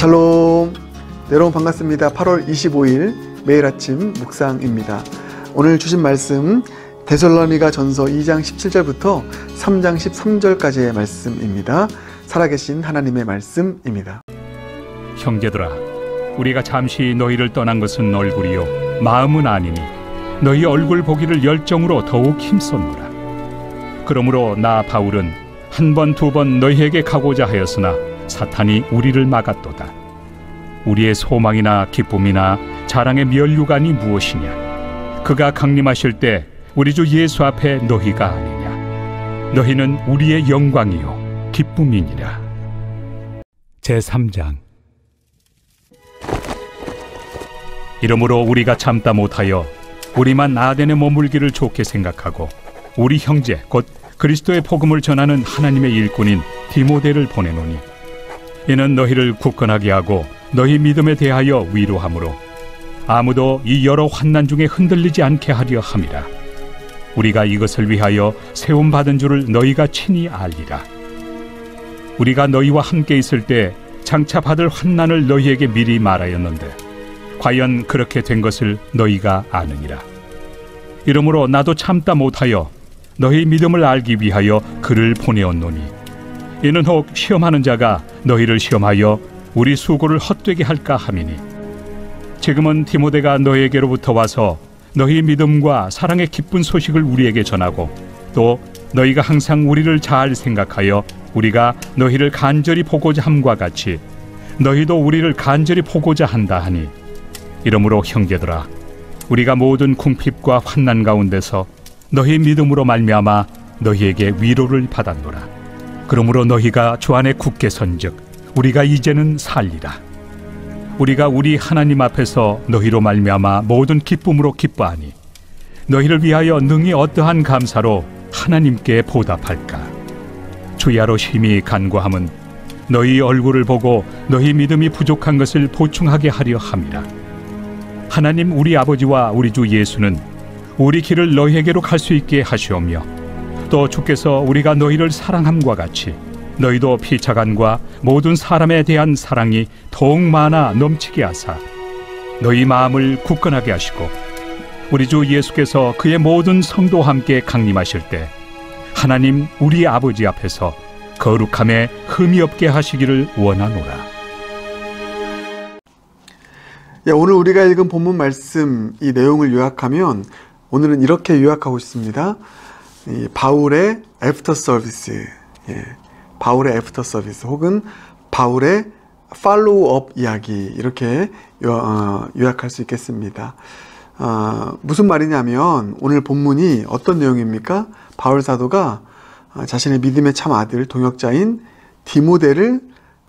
샬롬. 여러분 반갑습니다. 8월 25일 매일 아침 묵상입니다. 오늘 주신 말씀 데살로니가 전서 2장 17절부터 3장 13절까지의 말씀입니다. 살아계신 하나님의 말씀입니다. 형제들아, 우리가 잠시 너희를 떠난 것은 얼굴이요 마음은 아니니 너희 얼굴 보기를 열정으로 더욱 힘썼노라. 그러므로 나 바울은 한 번 두 번 너희에게 가고자 하였으나 사탄이 우리를 막았도다. 우리의 소망이나 기쁨이나 자랑의 면류관이 무엇이냐? 그가 강림하실 때 우리 주 예수 앞에 너희가 아니냐? 너희는 우리의 영광이요 기쁨이니라. 제3장. 이러므로 우리가 참다 못하여 우리만 아덴에 머물기를 좋게 생각하고 우리 형제 곧 그리스도의 복음을 전하는 하나님의 일꾼인 디모데를 보내노니, 이는 너희를 굳건하게 하고 너희 믿음에 대하여 위로하므로 아무도 이 여러 환난 중에 흔들리지 않게 하려 함이라. 우리가 이것을 위하여 세움받은 줄을 너희가 친히 알리라. 우리가 너희와 함께 있을 때 장차 받을 환난을 너희에게 미리 말하였는데 과연 그렇게 된 것을 너희가 아느니라. 이러므로 나도 참다 못하여 너희 믿음을 알기 위하여 그를 보내었노니, 이는 혹 시험하는 자가 너희를 시험하여 우리 수고를 헛되게 할까 함이니, 지금은 디모데가 너희에게로부터 와서 너희 믿음과 사랑의 기쁜 소식을 우리에게 전하고 또 너희가 항상 우리를 잘 생각하여 우리가 너희를 간절히 보고자 함과 같이 너희도 우리를 간절히 보고자 한다 하니, 이러므로 형제들아, 우리가 모든 궁핍과 환난 가운데서 너희 믿음으로 말미암아 너희에게 위로를 받았노라. 그러므로 너희가 주 안에 굳게 선즉 우리가 이제는 살리라. 우리가 우리 하나님 앞에서 너희로 말미암아 모든 기쁨으로 기뻐하니 너희를 위하여 능히 어떠한 감사로 하나님께 보답할까? 주야로 심히 간구함은 너희 얼굴을 보고 너희 믿음이 부족한 것을 보충하게 하려 함이라. 하나님 우리 아버지와 우리 주 예수는 우리 길을 너희에게로 갈 수 있게 하시오며, 또 주께서 우리가 너희를 사랑함과 같이 너희도 피차간과 모든 사람에 대한 사랑이 더욱 많아 넘치게 하사 너희 마음을 굳건하게 하시고, 우리 주 예수께서 그의 모든 성도와 함께 강림하실 때 하나님 우리 아버지 앞에서 거룩함에 흠이 없게 하시기를 원하노라. 오늘 우리가 읽은 본문 말씀 이 내용을 요약하면 오늘은 이렇게 요약하고 싶습니다. 바울의 애프터 서비스, 바울의 애프터 서비스 혹은 바울의 팔로우업 이야기, 이렇게 요약할 수 있겠습니다. 무슨 말이냐면 오늘 본문이 어떤 내용입니까? 바울 사도가 자신의 믿음의 참 아들 동역자인 디모데를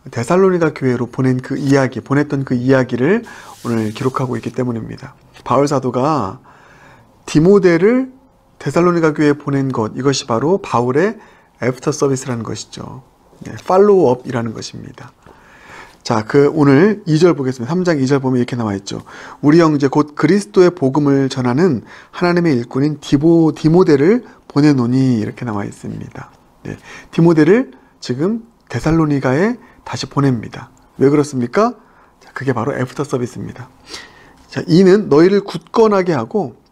데살로니가 교회로 보냈던 그 이야기를 오늘 기록하고 있기 때문입니다. 바울 사도가 디모데를 데살로니가 교회에 보낸 것, 이것이 바로 바울의 애프터 서비스라는 것이죠. 팔로우업이라는 것입니다. 자, 오늘 2절 보겠습니다. 3장 2절 보면 이렇게 나와 있죠. 우리 형제 곧 그리스도의 복음을 전하는 하나님의 일꾼인 디모데를 보내노니, 이렇게 나와 있습니다. 디모데를 지금 데살로니가에 다시 보냅니다. 왜 그렇습니까? 자, 그게 바로 애프터 서비스입니다. 자, 이는 너희를 굳건하게 하고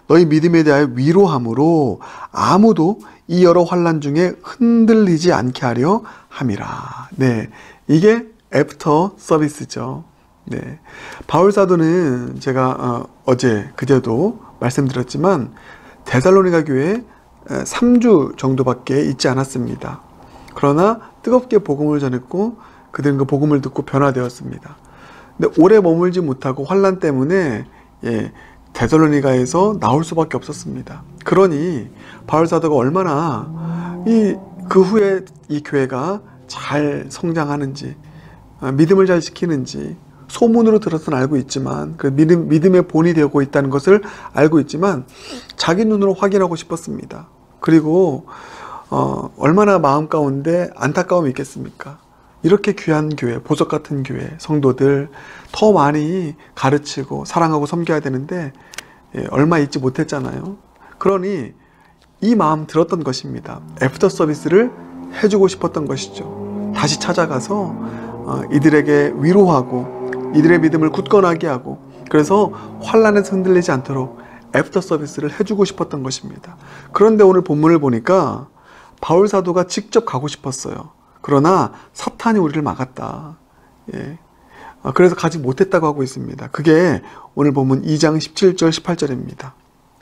너희 믿음에 대하여 위로함으로 아무도 이 여러 환난 중에 흔들리지 않게 하려 함이라. 이게 애프터 서비스죠. 바울 사도는 제가 그제도 말씀드렸지만 데살로니가 교회에 3주 정도밖에 있지 않았습니다. 그러나 뜨겁게 복음을 전했고 그들은 그 복음을 듣고 변화되었습니다. 근데 오래 머물지 못하고 환난 때문에 데살로니가에서 나올 수밖에 없었습니다. 그러니 바울 사도가 얼마나 그 후에 이 교회가 잘 성장하는지, 믿음을 잘 지키는지 소문으로 들어서는 알고 있지만, 그 믿음의 본이 되고 있다는 것을 알고 있지만 자기 눈으로 확인하고 싶었습니다. 그리고 얼마나 마음 가운데 안타까움이 있겠습니까? 이렇게 귀한 교회, 보석 같은 교회 성도들 더 많이 가르치고 사랑하고 섬겨야 되는데 얼마 있지 못했잖아요. 그러니 이 마음 들었던 것입니다. 애프터 서비스를 해주고 싶었던 것이죠. 다시 찾아가서 이들에게 위로하고 이들의 믿음을 굳건하게 하고 그래서 환난에서 흔들리지 않도록 애프터 서비스를 해주고 싶었던 것입니다. 그런데 오늘 본문을 보니까 바울 사도가 직접 가고 싶었어요. 그러나 사탄이 우리를 막았다. 예. 그래서 가지 못했다고 하고 있습니다. 그게 오늘 본문 2장 17절 18절입니다.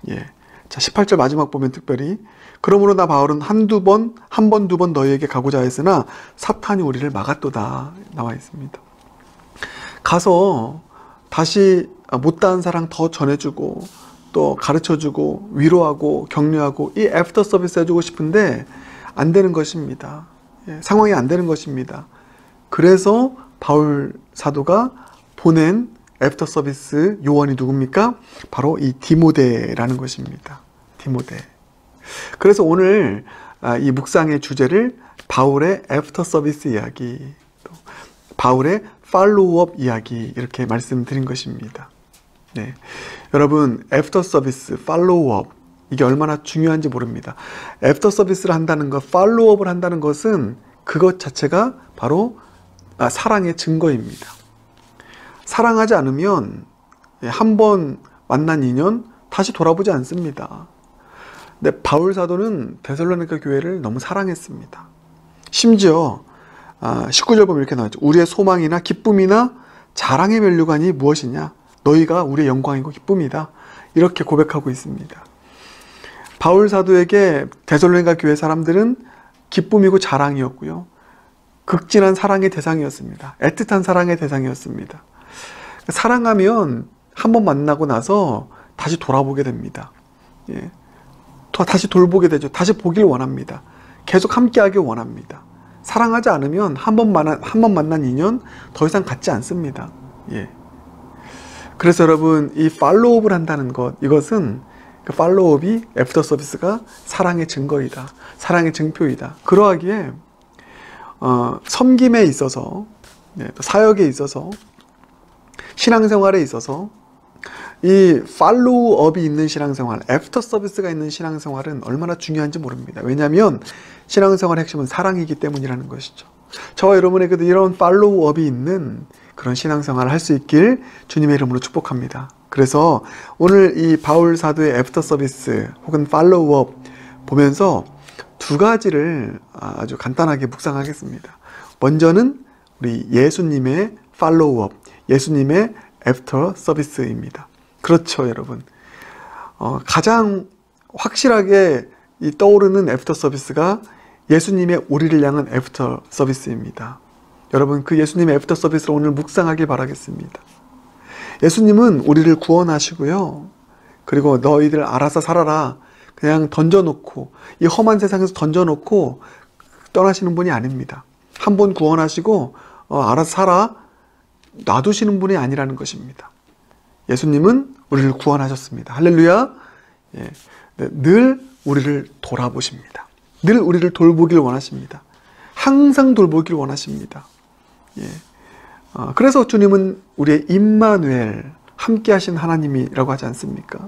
예. 자, 18절 마지막 보면 특별히 그러므로 나 바울은 한 번, 두 번 너희에게 가고자 했으나 사탄이 우리를 막았도다 나와 있습니다. 가서 다시 못다한 사랑 더 전해주고 또 가르쳐주고 위로하고 격려하고 이 애프터 서비스 해주고 싶은데 안 되는 것입니다. 예, 상황이 안 되는 것입니다. 그래서 바울 사도가 보낸 애프터 서비스 요원이 누굽니까? 바로 이 디모데라는 것입니다. 디모데. 그래서 오늘 이 묵상의 주제를 바울의 애프터 서비스 이야기, 또 바울의 팔로우업 이야기 이렇게 말씀드린 것입니다. 네. 여러분, 애프터 서비스, 팔로우업 이게 얼마나 중요한지 모릅니다. 애프터 서비스를 한다는 것, 팔로우업을 한다는 것은 그것 자체가 바로 사랑의 증거입니다. 사랑하지 않으면 한 번 만난 인연 다시 돌아보지 않습니다. 근데 바울 사도는 데살로니가 교회를 너무 사랑했습니다. 심지어 19절 보면 이렇게 나왔죠. 우리의 소망이나 기쁨이나 자랑의 면류관이 무엇이냐? 너희가 우리의 영광이고 기쁨이다. 이렇게 고백하고 있습니다. 바울 사도에게 데살로니가 교회 사람들은 기쁨이고 자랑이었고요. 극진한 사랑의 대상이었습니다. 애틋한 사랑의 대상이었습니다. 사랑하면 한 번 만나고 나서 다시 돌아보게 됩니다. 예. 다시 돌보게 되죠. 다시 보길 원합니다. 계속 함께하길 원합니다. 사랑하지 않으면 한 번 만난 인연 더 이상 갖지 않습니다. 예. 그래서 여러분, 이 팔로우업을 한다는 것, 이것은 그 팔로우업이 애프터 서비스가 사랑의 증거이다. 사랑의 증표이다. 그러하기에 섬김에 있어서, 또 사역에 있어서, 신앙생활에 있어서 이 팔로우업이 있는 신앙생활, 애프터 서비스가 있는 신앙생활은 얼마나 중요한지 모릅니다. 왜냐하면 신앙생활의 핵심은 사랑이기 때문이라는 것이죠. 저와 여러분에게도 이런 팔로우업이 있는 그런 신앙생활을 할 수 있길 주님의 이름으로 축복합니다. 그래서 오늘 이 바울 사도의 애프터 서비스 혹은 팔로우업 보면서 두 가지를 아주 간단하게 묵상하겠습니다. 먼저는 우리 예수님의 팔로우업, 예수님의 애프터 서비스입니다. 그렇죠, 여러분. 가장 확실하게 떠오르는 애프터 서비스가 예수님의 우리를 향한 애프터 서비스입니다. 여러분, 그 예수님의 애프터 서비스를 오늘 묵상하길 바라겠습니다. 예수님은 우리를 구원하시고요. 그리고 너희들 알아서 살아라. 그냥 던져놓고, 이 험한 세상에서 던져놓고 떠나시는 분이 아닙니다. 한 번 구원하시고 알아서 살아 놔두시는 분이 아니라는 것입니다. 예수님은 우리를 구원하셨습니다. 할렐루야. 예. 늘 우리를 돌아보십니다. 늘 우리를 돌보길 원하십니다. 항상 돌보길 원하십니다. 예. 그래서 주님은 우리의 임마누엘, 함께 하신 하나님이라고 하지 않습니까?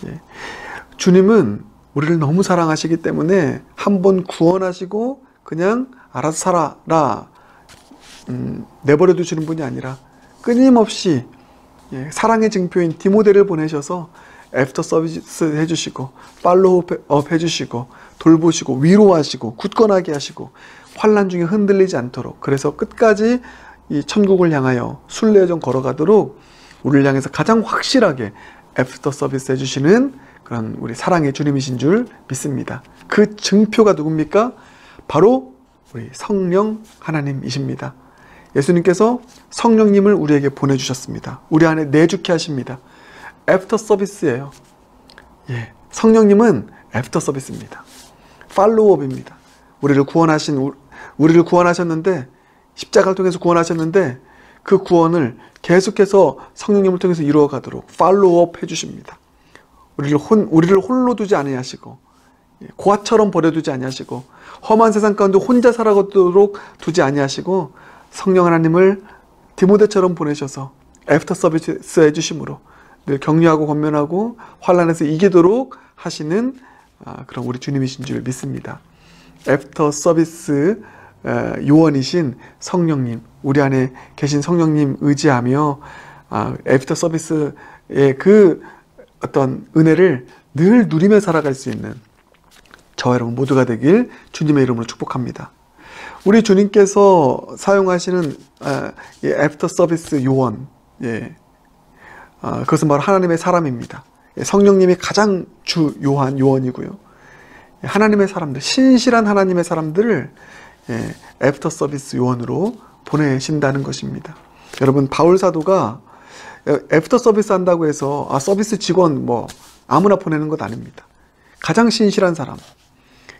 예. 주님은 우리를 너무 사랑하시기 때문에 한 번 구원하시고 그냥 알아서 살아라 내버려 두시는 분이 아니라 끊임없이 사랑의 증표인 디모데를 보내셔서 애프터 서비스 해주시고 팔로우업 해주시고 돌보시고 위로하시고 굳건하게 하시고 환난 중에 흔들리지 않도록, 그래서 끝까지 이 천국을 향하여 순례여정 걸어가도록 우리를 향해서 가장 확실하게 애프터 서비스 해주시는 그런 우리 사랑의 주님이신 줄 믿습니다. 그 증표가 누굽니까? 바로 우리 성령 하나님이십니다. 예수님께서 성령님을 우리에게 보내주셨습니다. 우리 안에 내주케 하십니다. 애프터 서비스예요. 예, 성령님은 애프터 서비스입니다. 팔로우업입니다. 우리를 구원하셨는데, 십자가를 통해서 구원하셨는데 그 구원을 계속해서 성령님을 통해서 이루어가도록 팔로우업 해주십니다. 우리를 홀로 두지 아니하시고 고아처럼 버려두지 아니하시고 험한 세상 가운데 혼자 살아가도록 두지 아니하시고 성령 하나님을 디모데처럼 보내셔서 애프터 서비스 해주심으로 늘 격려하고 권면하고 환난에서 이기도록 하시는 그런 우리 주님이신 줄 믿습니다. 애프터 서비스 요원이신 성령님, 우리 안에 계신 성령님 의지하며 애프터 서비스의 그 어떤 은혜를 늘 누리며 살아갈 수 있는 저와 여러분 모두가 되길 주님의 이름으로 축복합니다. 우리 주님께서 사용하시는 이 애프터 서비스 요원, 그것은 바로 하나님의 사람입니다. 성령님이 가장 주요한 요원이고요. 하나님의 사람들, 신실한 하나님의 사람들을 애프터 서비스 요원으로 보내신다는 것입니다. 여러분, 바울 사도가 애프터 서비스 한다고 해서 서비스 직원 뭐 아무나 보내는 것 아닙니다. 가장 신실한 사람,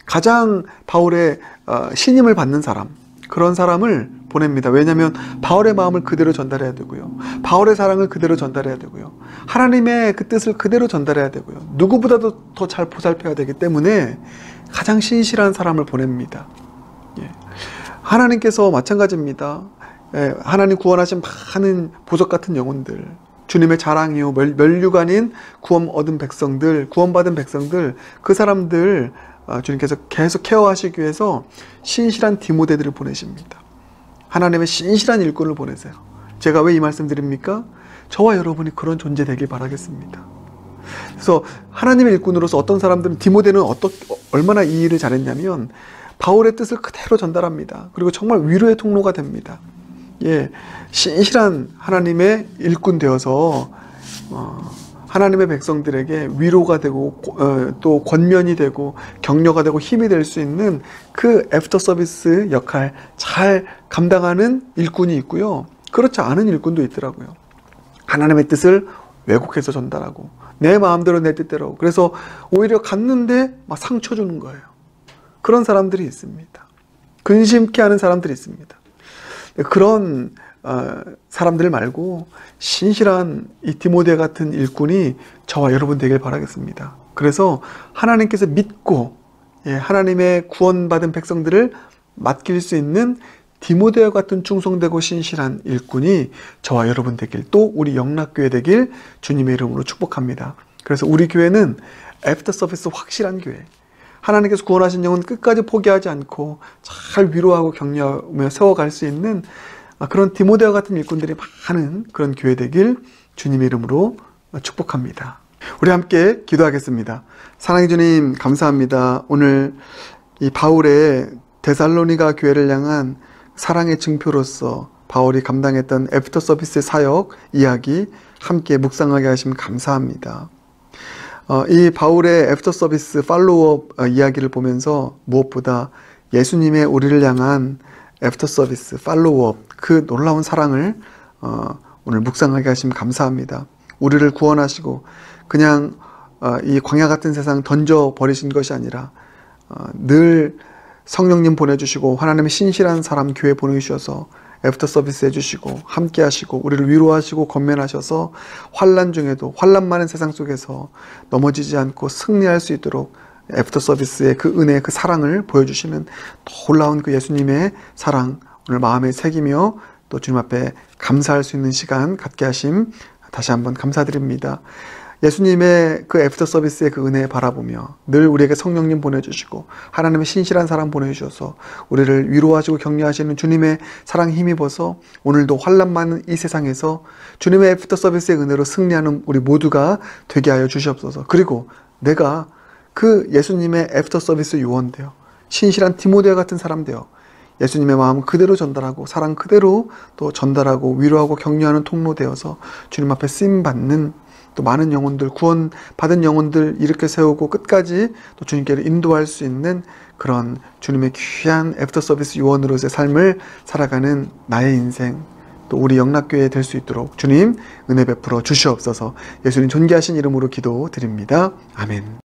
가장 바울의 신임을 받는 사람, 그런 사람을 보냅니다. 왜냐하면 바울의 마음을 그대로 전달해야 되고요. 바울의 사랑을 그대로 전달해야 되고요. 하나님의 그 뜻을 그대로 전달해야 되고요. 누구보다도 더 잘 보살펴야 되기 때문에 가장 신실한 사람을 보냅니다. 하나님께서 마찬가지입니다. 하나님 구원하신 많은 보석 같은 영혼들, 주님의 자랑이요 멸류관인 구원 얻은 백성들, 구원받은 백성들, 그 사람들 주님께서 계속 케어하시기 위해서 신실한 디모데들을 보내십니다. 하나님의 신실한 일꾼을 보내세요. 제가 왜 이 말씀 드립니까? 저와 여러분이 그런 존재 되길 바라겠습니다. 그래서 하나님의 일꾼으로서 어떤 사람들은, 디모데는 얼마나 이 일을 잘했냐면 바울의 뜻을 그대로 전달합니다. 그리고 정말 위로의 통로가 됩니다. 신실한 하나님의 일꾼 되어서 하나님의 백성들에게 위로가 되고 또 권면이 되고 격려가 되고 힘이 될 수 있는 그 애프터 서비스 역할 잘 감당하는 일꾼이 있고요. 그렇지 않은 일꾼도 있더라고요. 하나님의 뜻을 왜곡해서 전달하고 내 마음대로 내 뜻대로 하고, 그래서 오히려 갔는데 막 상처 주는 거예요. 그런 사람들이 있습니다. 근심케 하는 사람들이 있습니다. 그런 사람들 말고 신실한 이 디모데 같은 일꾼이 저와 여러분 되길 바라겠습니다. 그래서 하나님께서 믿고 하나님의 구원받은 백성들을 맡길 수 있는 디모데와 같은 충성되고 신실한 일꾼이 저와 여러분 되길, 또 우리 영락교회 되길 주님의 이름으로 축복합니다. 그래서 우리 교회는 애프터 서비스 확실한 교회, 하나님께서 구원하신 영혼 끝까지 포기하지 않고 잘 위로하고 격려하며 세워갈 수 있는 그런 디모데와 같은 일꾼들이 많은 그런 교회 되길 주님의 이름으로 축복합니다. 우리 함께 기도하겠습니다. 사랑의 주님, 감사합니다. 오늘 이 바울의 데살로니가 교회를 향한 사랑의 증표로서 바울이 감당했던 애프터 서비스 사역 이야기 함께 묵상하게 하시면 감사합니다. 이 바울의 애프터 서비스 팔로우업 이야기를 보면서 무엇보다 예수님의 우리를 향한 애프터 서비스 팔로우업, 그 놀라운 사랑을 오늘 묵상하게 하시면 감사합니다. 우리를 구원하시고 그냥 이 광야 같은 세상 던져버리신 것이 아니라 늘 성령님 보내주시고 하나님의 신실한 사람 교회 보내주셔서 애프터 서비스 해주시고 함께 하시고 우리를 위로하시고 권면하셔서 환난 중에도, 환난 많은 세상 속에서 넘어지지 않고 승리할 수 있도록 애프터 서비스의 그 은혜, 그 사랑을 보여주시는 놀라운 그 예수님의 사랑 오늘 마음에 새기며 또 주님 앞에 감사할 수 있는 시간 갖게 하심 다시 한번 감사드립니다. 예수님의 그 애프터 서비스의 그 은혜 바라보며 늘 우리에게 성령님 보내주시고 하나님의 신실한 사람 보내주셔서 우리를 위로하시고 격려하시는 주님의 사랑 힘입어서 오늘도 환난 많은 이 세상에서 주님의 애프터 서비스의 은혜로 승리하는 우리 모두가 되게 하여 주시옵소서. 그리고 내가 그 예수님의 애프터 서비스 요원 되어 신실한 디모데 같은 사람 되어 예수님의 마음 그대로 전달하고 사랑 그대로 또 전달하고 위로하고 격려하는 통로 되어서 주님 앞에 쓰임받는 또 많은 영혼들, 구원받은 영혼들 일으켜 세우고 끝까지 또 주님께로 인도할 수 있는 그런 주님의 귀한 애프터 서비스 요원으로서의 삶을 살아가는 나의 인생, 또 우리 영락교회 될 수 있도록 주님 은혜 베풀어 주시옵소서. 예수님 존귀하신 이름으로 기도드립니다. 아멘.